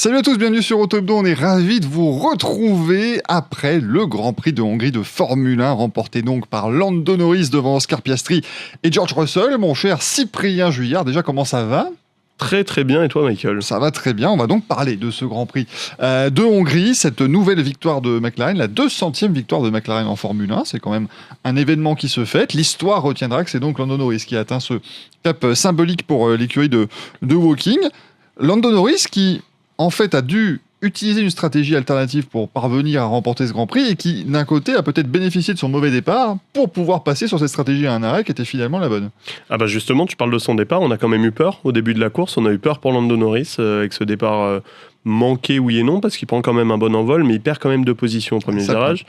Salut à tous, bienvenue sur Autohebdo, on est ravis de vous retrouver après le Grand Prix de Hongrie de Formule 1, remporté donc par Lando Norris devant Oscar Piastri et George Russell. Mon cher Cyprien Juillard, déjà comment ça va ? Très très bien, et toi Michael ? Ça va très bien, on va donc parler de ce Grand Prix de Hongrie, cette nouvelle victoire de McLaren, la 200e victoire de McLaren en Formule 1, c'est quand même un événement qui se fête. L'histoire retiendra que c'est donc Lando Norris qui a atteint ce cap symbolique pour l'écurie de Woking. Lando Norris qui en fait a dû utiliser une stratégie alternative pour parvenir à remporter ce Grand Prix et qui, d'un côté, a peut-être bénéficié de son mauvais départ pour pouvoir passer sur cette stratégie à un arrêt qui était finalement la bonne. Ah bah justement, tu parles de son départ, on a quand même eu peur au début de la course, on a eu peur pour Lando Norris avec ce départ manqué oui et non, parce qu'il prend quand même un bon envol, mais il perd quand même de position au premier virage.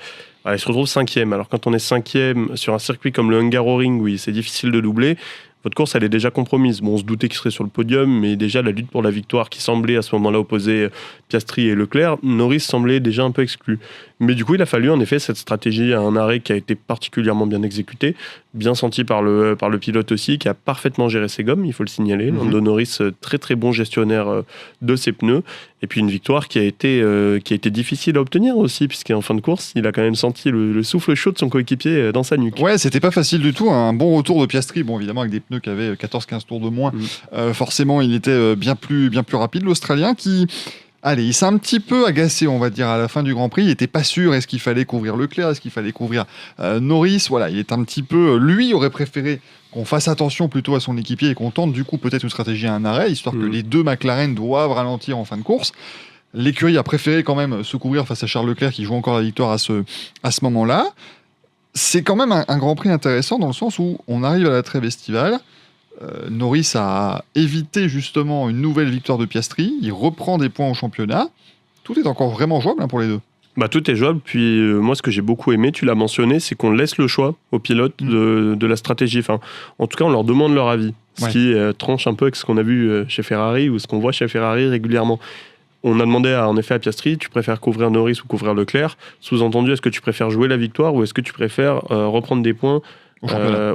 Il se retrouve 5e, alors quand on est 5e sur un circuit comme le Hungaroring, où c'est difficile de doubler, votre course, elle est déjà compromise. Bon, on se doutait qu'il serait sur le podium, mais déjà, la lutte pour la victoire qui semblait à ce moment-là opposer Piastri et Leclerc, Norris semblait déjà un peu exclu. Mais du coup, il a fallu en effet cette stratégie à un arrêt qui a été particulièrement bien exécutée, bien senti par le pilote aussi, qui a parfaitement géré ses gommes, il faut le signaler. Lando Norris, très très bon gestionnaire de ses pneus. Et puis une victoire qui a été difficile à obtenir aussi, puisqu'en fin de course, il a quand même senti le souffle chaud de son coéquipier dans sa nuque. Ouais, c'était pas facile du tout. Un bon retour de Piastri, bon évidemment avec des pneus qui avaient 14-15 tours de moins. Forcément, il était bien plus rapide, l'Australien, qui... Allez, il s'est un petit peu agacé, on va dire, à la fin du Grand Prix. Il n'était pas sûr, est-ce qu'il fallait couvrir Leclerc, est-ce qu'il fallait couvrir Norris. Voilà, il est un petit peu... Lui aurait préféré qu'on fasse attention plutôt à son équipier et qu'on tente du coup peut-être une stratégie à un arrêt, histoire que les deux McLaren doivent ralentir en fin de course. L'écurie a préféré quand même se couvrir face à Charles Leclerc qui joue encore la victoire à ce moment-là. C'est quand même un Grand Prix intéressant dans le sens où on arrive à la trêve estivale. Norris a évité justement une nouvelle victoire de Piastri. Il reprend des points au championnat. Tout est encore vraiment jouable pour les deux. Bah, tout est jouable. Puis moi, ce que j'ai beaucoup aimé, tu l'as mentionné, c'est qu'on laisse le choix aux pilotes de la stratégie. Enfin, en tout cas, on leur demande leur avis. Ce qui tranche un peu avec ce qu'on a vu chez Ferrari ou ce qu'on voit chez Ferrari régulièrement. On a demandé en effet à Piastri, tu préfères couvrir Norris ou couvrir Leclerc ? Sous-entendu, est-ce que tu préfères jouer la victoire ou est-ce que tu préfères reprendre des points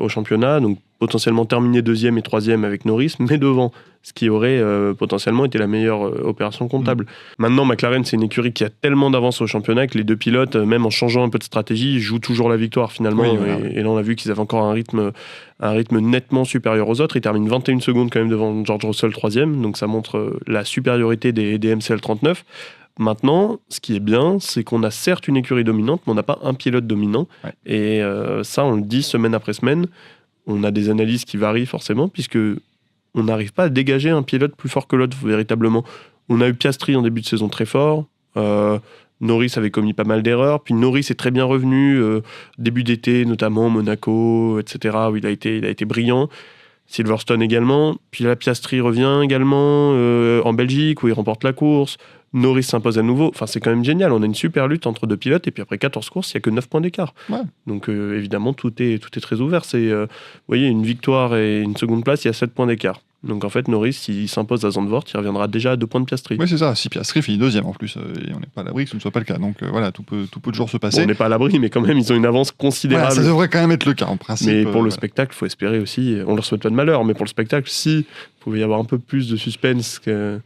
au championnat, donc potentiellement terminer 2e et 3e avec Norris, mais devant, ce qui aurait potentiellement été la meilleure opération comptable. Maintenant, McLaren, c'est une écurie qui a tellement d'avance au championnat que les deux pilotes, même en changeant un peu de stratégie, jouent toujours la victoire finalement. Et là, on a vu qu'ils avaient encore un rythme nettement supérieur aux autres. Ils terminent 21 secondes quand même devant George Russell 3e, donc ça montre la supériorité des MCL39. Maintenant, ce qui est bien, c'est qu'on a certes une écurie dominante, mais on n'a pas un pilote dominant. Et ça, on le dit semaine après semaine. On a des analyses qui varient forcément, puisque on n'arrive pas à dégager un pilote plus fort que l'autre, véritablement. On a eu Piastri en début de saison très fort. Norris avait commis pas mal d'erreurs. Puis Norris est très bien revenu, début d'été, notamment Monaco, etc., où il a été brillant. Silverstone également. Puis là, Piastri revient également en Belgique, où il remporte la course. Norris s'impose à nouveau. Enfin, c'est quand même génial. On a une super lutte entre deux pilotes. Et puis après 14 courses, il n'y a que 9 points d'écart. Ouais. Donc évidemment, tout est très ouvert. C'est, vous voyez, une victoire et une seconde place, il y a 7 points d'écart. Donc en fait, Norris, s'il s'impose à Zandvoort, il reviendra déjà à 2 points de Piastri. Oui, c'est ça. Si Piastri finit 2e en plus, et on n'est pas à l'abri que ce ne soit pas le cas. Donc voilà, tout peut toujours se passer. Bon, on n'est pas à l'abri, mais quand même, ils ont une avance considérable. Voilà, ça devrait quand même être le cas en principe. Mais pour le spectacle, il faut espérer aussi. On leur souhaite pas de malheur, mais pour le spectacle, si il pouvait y avoir un peu plus de suspense que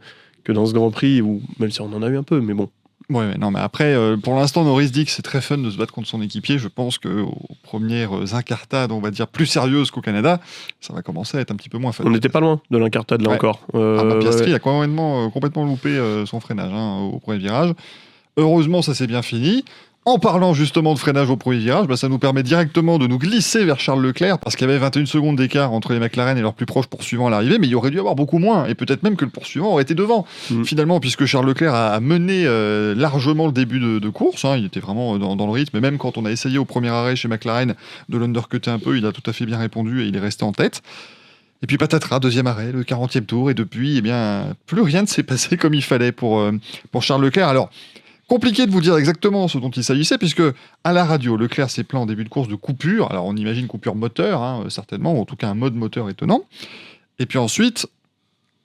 dans ce Grand Prix, ou même si on en a eu un peu, mais bon. Ouais, non, mais après, pour l'instant, Norris dit que c'est très fun de se battre contre son équipier. Je pense qu'aux premières incartades, on va dire, plus sérieuses qu'au Canada, ça va commencer à être un petit peu moins fun. On n'était pas loin de l'incartade, là encore. Piastri a complètement loupé son freinage au premier virage. Heureusement, ça s'est bien fini. En parlant justement de freinage au premier virage, ça nous permet directement de nous glisser vers Charles Leclerc, parce qu'il y avait 21 secondes d'écart entre les McLaren et leurs plus proches poursuivants à l'arrivée, mais il y aurait dû y avoir beaucoup moins, et peut-être même que le poursuivant aurait été devant, finalement, puisque Charles Leclerc a mené largement le début de course, il était vraiment dans le rythme, et même quand on a essayé au premier arrêt chez McLaren de l'undercutter un peu, il a tout à fait bien répondu et il est resté en tête. Et puis patatras, deuxième arrêt, le 40e tour, et depuis, plus rien ne s'est passé comme il fallait pour Charles Leclerc. Alors, compliqué de vous dire exactement ce dont il s'agissait, puisque à la radio, Leclerc s'est plaint en début de course de coupure. Alors on imagine coupure moteur, certainement, ou en tout cas un mode moteur étonnant. Et puis ensuite,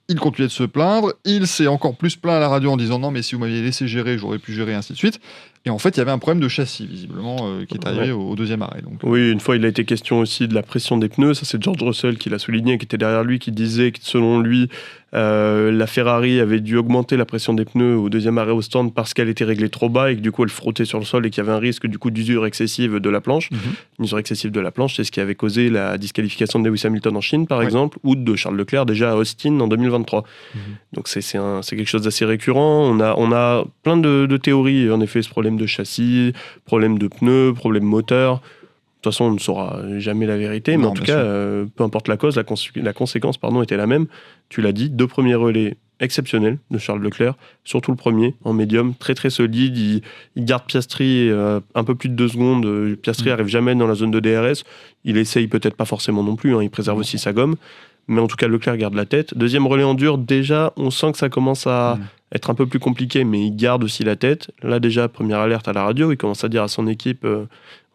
il continuait de se plaindre. Il s'est encore plus plaint à la radio en disant non, mais si vous m'aviez laissé gérer, j'aurais pu gérer, ainsi de suite. Et en fait, il y avait un problème de châssis, visiblement, qui est arrivé au deuxième arrêt. Donc. Oui, une fois, il a été question aussi de la pression des pneus. Ça, c'est George Russell qui l'a souligné, qui était derrière lui, qui disait que selon lui, la Ferrari avait dû augmenter la pression des pneus au deuxième arrêt au stand parce qu'elle était réglée trop bas et que du coup, elle frottait sur le sol et qu'il y avait un risque du coup d'usure excessive de la planche. Une usure excessive de la planche, c'est ce qui avait causé la disqualification de Lewis Hamilton en Chine, par exemple, ou de Charles Leclerc déjà à Austin en 2023. Donc, c'est quelque chose d'assez récurrent. On a plein de théories. En effet, ce problème de châssis, problème de pneus, problème moteur. De toute façon, on ne saura jamais la vérité, mais en tout cas, peu importe la cause, la conséquence était la même. Tu l'as dit, 2 premiers relais exceptionnels de Charles Leclerc, surtout le premier, en médium, très très solide. Il garde Piastri un peu plus de 2 secondes. Piastri n'arrive jamais dans la zone de DRS. Il essaye peut-être pas forcément non plus, il préserve aussi sa gomme. Mais en tout cas, Leclerc garde la tête. Deuxième relais en dur, déjà, on sent que ça commence à être un peu plus compliqué, mais il garde aussi la tête. Là, déjà, première alerte à la radio, il commence à dire à son équipe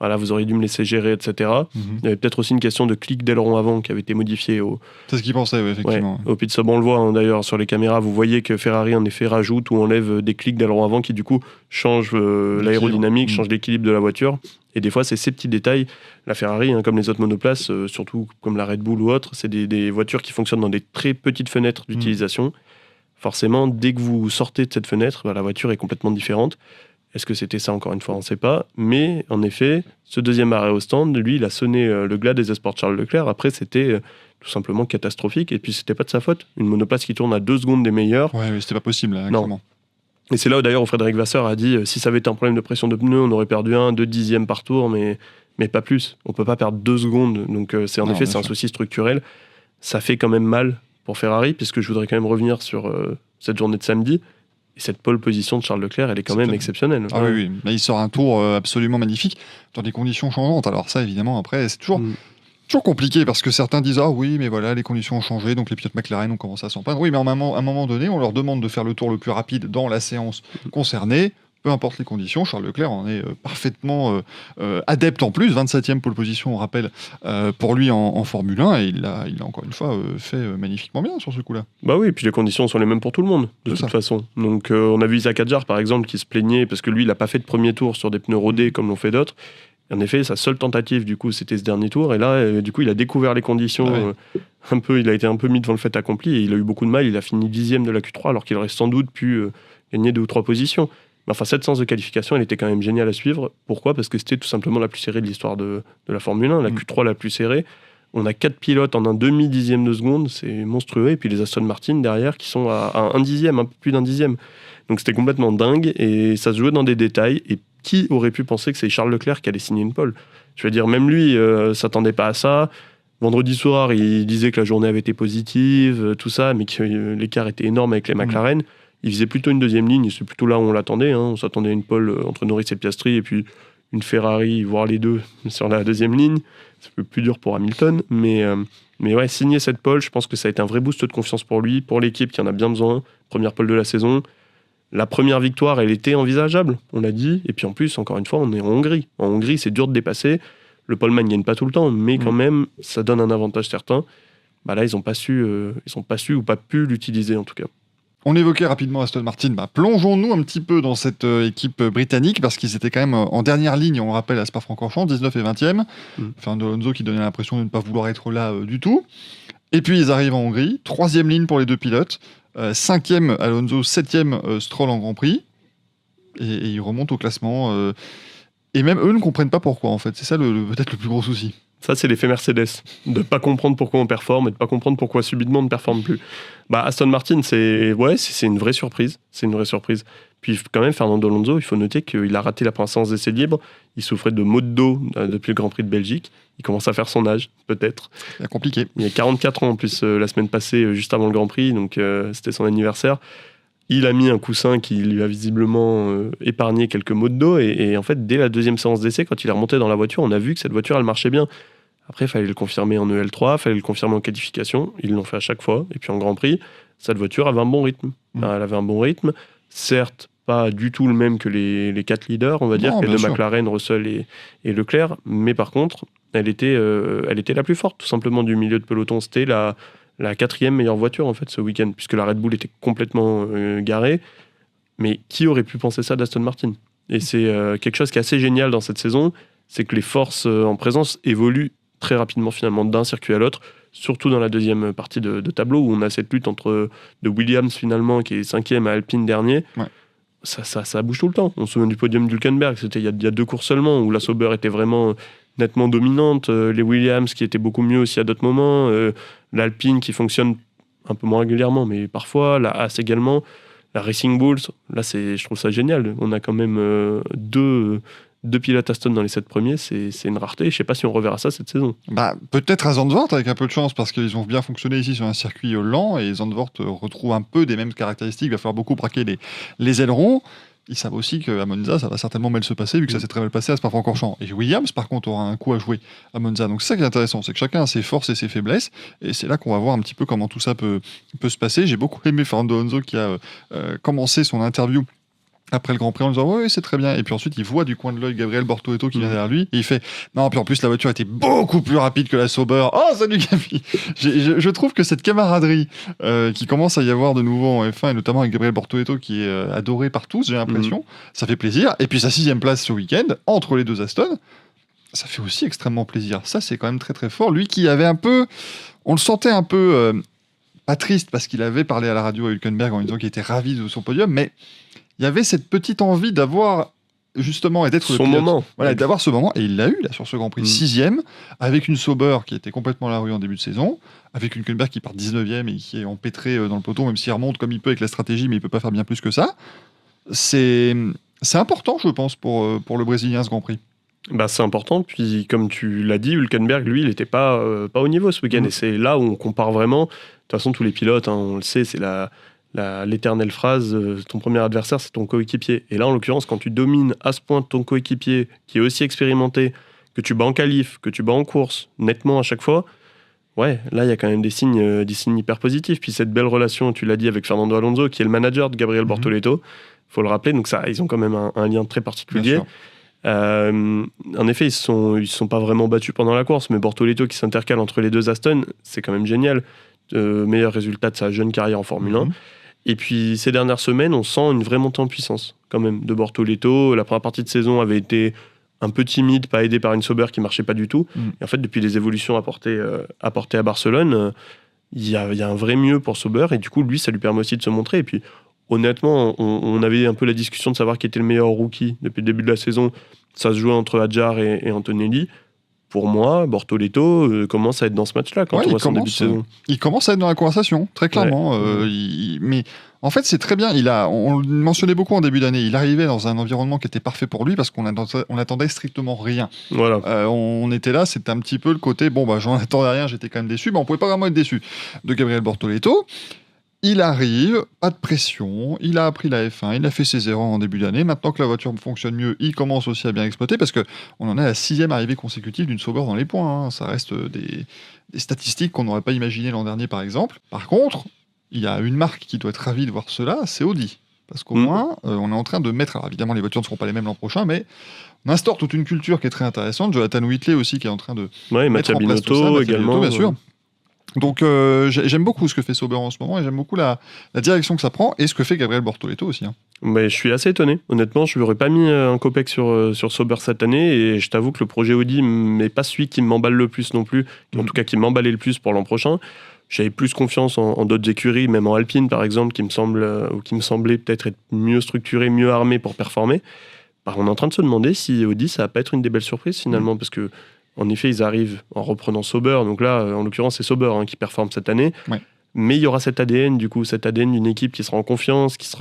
voilà, vous auriez dû me laisser gérer, etc. Il y avait peut-être aussi une question de clic d'aileron avant qui avait été modifié C'est ce qu'il pensait, effectivement. Au pit stop, on le voit d'ailleurs sur les caméras. Vous voyez que Ferrari, en effet, rajoute ou enlève des clics d'aileron avant qui, du coup, changent l'aérodynamique, changent l'équilibre de la voiture. Et des fois, c'est ces petits détails. La Ferrari, comme les autres monoplaces, surtout comme la Red Bull ou autre, c'est des voitures qui fonctionnent dans des très petites fenêtres d'utilisation. Forcément, dès que vous sortez de cette fenêtre, la voiture est complètement différente. Est-ce que c'était ça, encore une fois, on ne sait pas. Mais en effet, ce deuxième arrêt au stand, lui, il a sonné le glas des espoirs de Charles Leclerc. Après, c'était tout simplement catastrophique. Et puis, c'était pas de sa faute. Une monoplace qui tourne à 2 secondes des meilleurs. Ouais, mais c'était pas possible, là, clairement. Et c'est là où, d'ailleurs, Frédéric Vasseur a dit si ça avait été un problème de pression de pneus, on aurait perdu 1-2 dixièmes par tour, mais pas plus. On peut pas perdre 2 secondes. Donc, c'est un souci structurel. Ça fait quand même mal pour Ferrari, puisque je voudrais quand même revenir sur cette journée de samedi. Et cette pole position de Charles Leclerc, elle est quand même exceptionnelle. Ah oui. Là, il sort un tour absolument magnifique dans des conditions changeantes. Alors ça, évidemment, après, c'est toujours compliqué parce que certains disent « Ah oui, mais voilà, les conditions ont changé, donc les pilotes McLaren ont commencé à s'en plaindre. » Oui, mais à un moment donné, on leur demande de faire le tour le plus rapide dans la séance concernée. Peu importe les conditions, Charles Leclerc en est parfaitement adepte en plus. 27e pole position, on rappelle, pour lui en Formule 1. Et il a encore une fois fait magnifiquement bien sur ce coup-là. Bah oui, et puis les conditions sont les mêmes pour tout le monde, de toute façon. Donc on a vu Isaac Hadjar, par exemple, qui se plaignait parce que lui, il n'a pas fait de premier tour sur des pneus rodés comme l'ont fait d'autres. En effet, sa seule tentative, du coup, c'était ce dernier tour. Et là, du coup, il a découvert les conditions. Il a été un peu mis devant le fait accompli. Et il a eu beaucoup de mal. Il a fini 10e de la Q3, alors qu'il aurait sans doute pu gagner 2 ou 3 positions. Mais enfin, cette séance de qualification, elle était quand même géniale à suivre. Pourquoi ? Parce que c'était tout simplement la plus serrée de l'histoire de la Formule 1, la Q3 la plus serrée. On a 4 pilotes en un demi-dixième de seconde, c'est monstrueux. Et puis les Aston Martin derrière qui sont à 1 dixième, un peu plus d'1 dixième. Donc c'était complètement dingue et ça se jouait dans des détails. Et qui aurait pu penser que c'est Charles Leclerc qui allait signer une pole ? Je veux dire, même lui s'attendait pas à ça. Vendredi soir, il disait que la journée avait été positive, tout ça, mais que l'écart était énorme avec les McLaren. Il faisait plutôt une deuxième ligne, et c'est plutôt là où on l'attendait. On s'attendait à une pole entre Norris et Piastri, et puis une Ferrari, voire les deux, sur la deuxième ligne. C'est un peu plus dur pour Hamilton, mais ouais, signer cette pole, je pense que ça a été un vrai boost de confiance pour lui, pour l'équipe qui en a bien besoin. Première pole de la saison. La première victoire, elle était envisageable, on l'a dit. Et puis en plus, encore une fois, on est en Hongrie. En Hongrie, c'est dur de dépasser. Le poleman ne gagne pas tout le temps, mais quand même, ça donne un avantage certain. Là, ils n'ont pas su ou pas pu l'utiliser, en tout cas. On évoquait rapidement Aston Martin. Plongeons-nous un petit peu dans cette équipe britannique, parce qu'ils étaient quand même en dernière ligne, on rappelle, à Spa-Francorchamps, 19 et 20e. Fernando Alonso qui donnait l'impression de ne pas vouloir être là du tout. Et puis ils arrivent en Hongrie, 3e ligne pour les 2 pilotes, 5e Alonso, 7e Stroll en Grand Prix, et ils remontent au classement. Et même eux ne comprennent pas pourquoi, en fait. C'est ça peut-être le plus gros souci. Ça, c'est l'effet Mercedes, de ne pas comprendre pourquoi on performe et de ne pas comprendre pourquoi subitement on ne performe plus. Aston Martin, c'est une vraie surprise. C'est une vraie surprise. Puis quand même, Fernando Alonso, il faut noter qu'il a raté la première séance d'essai libre. Il souffrait de maux de dos depuis le Grand Prix de Belgique. Il commence à faire son âge, peut-être. C'est compliqué. Il a 44 ans en plus la semaine passée, juste avant le Grand Prix, donc c'était son anniversaire. Il a mis un coussin qui lui a visiblement épargné quelques maux de dos. Et en fait, dès la deuxième séance d'essai, quand il est remonté dans la voiture, on a vu que cette voiture, elle marchait bien. Après, il fallait le confirmer en EL3, il fallait le confirmer en qualification. Ils l'ont fait à chaque fois. Et puis en Grand Prix, cette voiture avait un bon rythme. Elle avait un bon rythme. Certes, pas du tout le même que les 4 leaders, on va dire, que les deux McLaren, Russell et Leclerc. Mais par contre, elle était la plus forte, tout simplement, du milieu de peloton. C'était la 4e meilleure voiture, en fait, ce week-end, puisque la Red Bull était complètement garée. Mais qui aurait pu penser ça d'Aston Martin ? Et c'est quelque chose qui est assez génial dans cette saison, c'est que les forces en présence évoluent très rapidement finalement d'un circuit à l'autre, surtout dans la deuxième partie de tableau où on a cette lutte entre de Williams finalement qui est 5e à Alpine dernier. Ouais. Ça bouge tout le temps. On se souvient du podium d'Hülkenberg, c'était il y a 2 courses seulement où la Sauber était vraiment nettement dominante, les Williams qui étaient beaucoup mieux aussi à d'autres moments, l'Alpine qui fonctionne un peu moins régulièrement mais parfois, la Haas également, la Racing Bulls, là je trouve ça génial. On a quand même deux pilotes Aston dans les 7 premiers, c'est une rareté. Je sais pas si on reverra ça cette saison. Peut-être à Zandvoort avec un peu de chance parce qu'ils ont bien fonctionné ici sur un circuit lent et Zandvoort retrouve un peu des mêmes caractéristiques. Il va falloir beaucoup braquer les ailerons. Ils savent aussi qu'à Monza, ça va certainement mal se passer vu que ça s'est très mal passé à Spa-Francorchamps. Et Williams, par contre, aura un coup à jouer à Monza. Donc c'est ça qui est intéressant, c'est que chacun a ses forces et ses faiblesses. Et c'est là qu'on va voir un petit peu comment tout ça peut se passer. J'ai beaucoup aimé Fernando Alonso qui a commencé son interview après le Grand Prix en disant oui, c'est très bien. Et puis ensuite, il voit du coin de l'œil Gabriel Bortoleto qui vient derrière lui. Et il fait non, puis en plus, la voiture était beaucoup plus rapide que la Sauber. Oh, salut Gabi. Je trouve que cette camaraderie qui commence à y avoir de nouveau en F1, et notamment avec Gabriel Bortoleto qui est adoré par tous, j'ai l'impression, ça fait plaisir. Et puis sa 6e place ce week-end, entre les 2 Aston, ça fait aussi extrêmement plaisir. Ça, c'est quand même très très fort. Lui qui avait un peu. On le sentait un peu. Pas triste parce qu'il avait parlé à la radio à Hülkenberg en disant qu'il était ravi de son podium, mais il y avait cette petite envie d'avoir justement et d'être son moment. Voilà, d'avoir ce moment, et il l'a eu là sur ce Grand Prix 6e, avec une Sauber qui était complètement à la rue en début de saison, avec une Hülkenberg qui part 19e et qui est empêtré dans le peloton, même s'il remonte comme il peut avec la stratégie, mais il peut pas faire bien plus que ça. C'est important, je pense, pour le Brésilien ce Grand Prix. C'est important, puis comme tu l'as dit, Hülkenberg, lui, il n'était pas au niveau ce week-end, et c'est là où on compare vraiment. De toute façon, tous les pilotes, on le sait, c'est l'éternelle phrase, ton premier adversaire, c'est ton coéquipier. Et là, en l'occurrence, quand tu domines à ce point ton coéquipier, qui est aussi expérimenté, que tu bats en qualif, que tu bats en course, nettement à chaque fois, ouais, là, il y a quand même des signes hyper positifs. Puis cette belle relation, tu l'as dit, avec Fernando Alonso, qui est le manager de Gabriel Bortoleto, il faut le rappeler, donc ça, ils ont quand même un lien très particulier. En effet, ils sont pas vraiment battus pendant la course, mais Bortoleto qui s'intercale entre les 2 Aston, c'est quand même génial. Meilleur résultat de sa jeune carrière en Formule 1. Et puis ces dernières semaines, on sent une vraie montée en puissance quand même de Bortoleto. La première partie de saison avait été un peu timide, pas aidée par une Sauber qui marchait pas du tout. Et en fait, depuis les évolutions apportées à Barcelone, il y a un vrai mieux pour Sauber, et du coup, lui, ça lui permet aussi de se montrer. Et puis, honnêtement, on avait un peu la discussion de savoir qui était le meilleur rookie depuis le début de la saison. Ça se jouait entre Hadjar et Antonelli. Pour moi, Bortoleto commence à être dans ce match-là quand on voit son début de saison. Il commence à être dans la conversation, très clairement. Mais en fait, c'est très bien. On le mentionnait beaucoup en début d'année. Il arrivait dans un environnement qui était parfait pour lui parce qu'on attendait strictement rien. Voilà. On était là, c'était un petit peu le côté j'en attendais rien, j'étais quand même déçu, mais on pouvait pas vraiment être déçu de Gabriel Bortoleto. Il arrive, pas de pression, il a appris la F1, il a fait ses erreurs en début d'année. Maintenant que la voiture fonctionne mieux, il commence aussi à bien exploiter parce qu'on en est à la 6e arrivée consécutive d'une Sauber dans les points. Ça reste des statistiques qu'on n'aurait pas imaginées l'an dernier, par exemple. Par contre, il y a une marque qui doit être ravie de voir cela, c'est Audi. Parce qu'au moins, on est en train de mettre... Alors évidemment, les voitures ne seront pas les mêmes l'an prochain, mais on instaure toute une culture qui est très intéressante. Jonathan Whitley aussi qui est en train de mettre en place tout ça. Mattia Binotto également. Bien sûr. Donc j'aime beaucoup ce que fait Sauber en ce moment et j'aime beaucoup la direction que ça prend et ce que fait Gabriel Bortoleto aussi. Mais je suis assez étonné. Honnêtement, je lui aurais pas mis un copec sur Sauber cette année, et je t'avoue que le projet Audi n'est pas celui qui m'emballe le plus non plus, en tout cas qui m'emballait le plus pour l'an prochain. J'avais plus confiance en d'autres écuries, même en Alpine par exemple, qui me semblait peut-être être mieux structuré, mieux armé pour performer. On est en train de se demander si Audi ça va pas être une des belles surprises finalement, parce que en effet, ils arrivent en reprenant Sauber. Donc là, en l'occurrence, c'est Sauber qui performe cette année. Ouais. Mais il y aura cet ADN d'une équipe qui sera en confiance, qui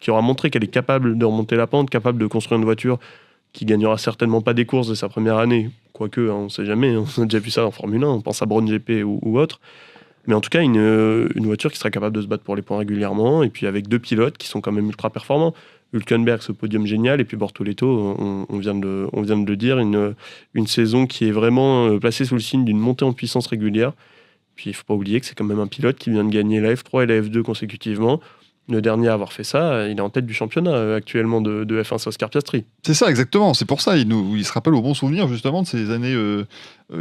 aura montré qu'elle est capable de remonter la pente, capable de construire une voiture qui gagnera certainement pas des courses de sa première année. Quoique, on ne sait jamais. On a déjà vu ça en Formule 1. On pense à Brown GP ou autre. Mais en tout cas, une voiture qui sera capable de se battre pour les points régulièrement. Et puis avec 2 pilotes qui sont quand même ultra performants. Hülkenberg, ce podium génial, et puis Bortoleto, on vient de le dire, une saison qui est vraiment placée sous le signe d'une montée en puissance régulière. Puis il ne faut pas oublier que c'est quand même un pilote qui vient de gagner la F3 et la F2 consécutivement. Le dernier à avoir fait ça, il est en tête du championnat actuellement de F1, c'est Oscar Piastri. C'est ça, exactement. C'est pour ça. Il se rappelle au bon souvenir, justement, de ces années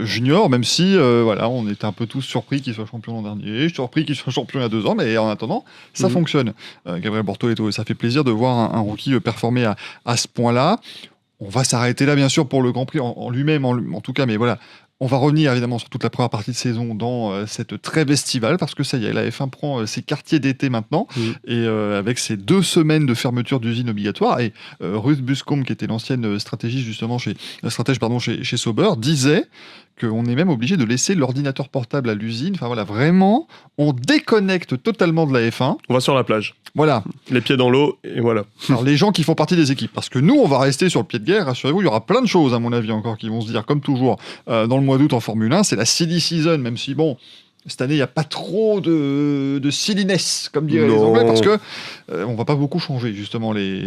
juniors, même si, voilà, on était un peu tous surpris qu'il soit champion l'an dernier. Je suis surpris qu'il soit champion il y a 2 ans, mais en attendant, ça fonctionne. Gabriel Bortoleto, ça fait plaisir de voir un rookie performer à ce point-là. On va s'arrêter là, bien sûr, pour le Grand Prix en lui-même, en tout cas, mais voilà. On va revenir évidemment sur toute la première partie de saison dans cette trêve estivale, parce que ça y est, la F1 prend ses quartiers d'été maintenant, et avec ces 2 semaines de fermeture d'usine obligatoire. Et Ruth Buscombe, qui était l'ancienne stratège chez Sauber, disait qu'on est même obligé de laisser l'ordinateur portable à l'usine. Enfin voilà, vraiment, on déconnecte totalement de la F1. On va sur la plage. Voilà. Les pieds dans l'eau, et voilà. Alors, les gens qui font partie des équipes, parce que nous, on va rester sur le pied de guerre, rassurez-vous, il y aura plein de choses, à mon avis, encore, qui vont se dire, comme toujours, dans le mois d'août en Formule 1, c'est la silly season, même si, bon, cette année, il n'y a pas trop de silliness, comme diraient les Anglais, parce que on va pas beaucoup changer, justement, les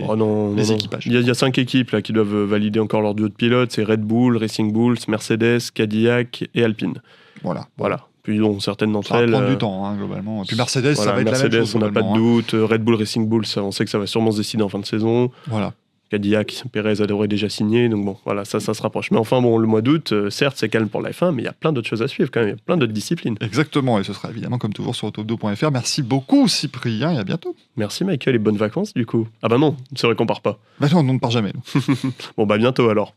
équipages. Il y a 5 équipes là, qui doivent valider encore leur duo de pilotes, c'est Red Bull, Racing Bulls, Mercedes, Cadillac et Alpine. Voilà. Puis bon, certaines d'entre elles... elles... Ça va prendre du temps, globalement. Et puis Mercedes, ça va être la même chose. On n'a pas de doute. Red Bull, Racing Bulls, on sait que ça va sûrement se décider en fin de saison. Voilà. Cadillac, Pérez aurait déjà signé, donc bon, voilà, ça se rapproche. Mais enfin, bon, le mois d'août, certes, c'est calme pour la F1, mais il y a plein d'autres choses à suivre quand même, il y a plein d'autres disciplines. Exactement, et ce sera évidemment comme toujours sur autop2.fr. Merci beaucoup, Cyprien, et à bientôt. Merci, Michael, et bonnes vacances, du coup. Ah bah non, c'est vrai qu'on part pas. Bah non, on ne part jamais. Bon, bah bientôt alors.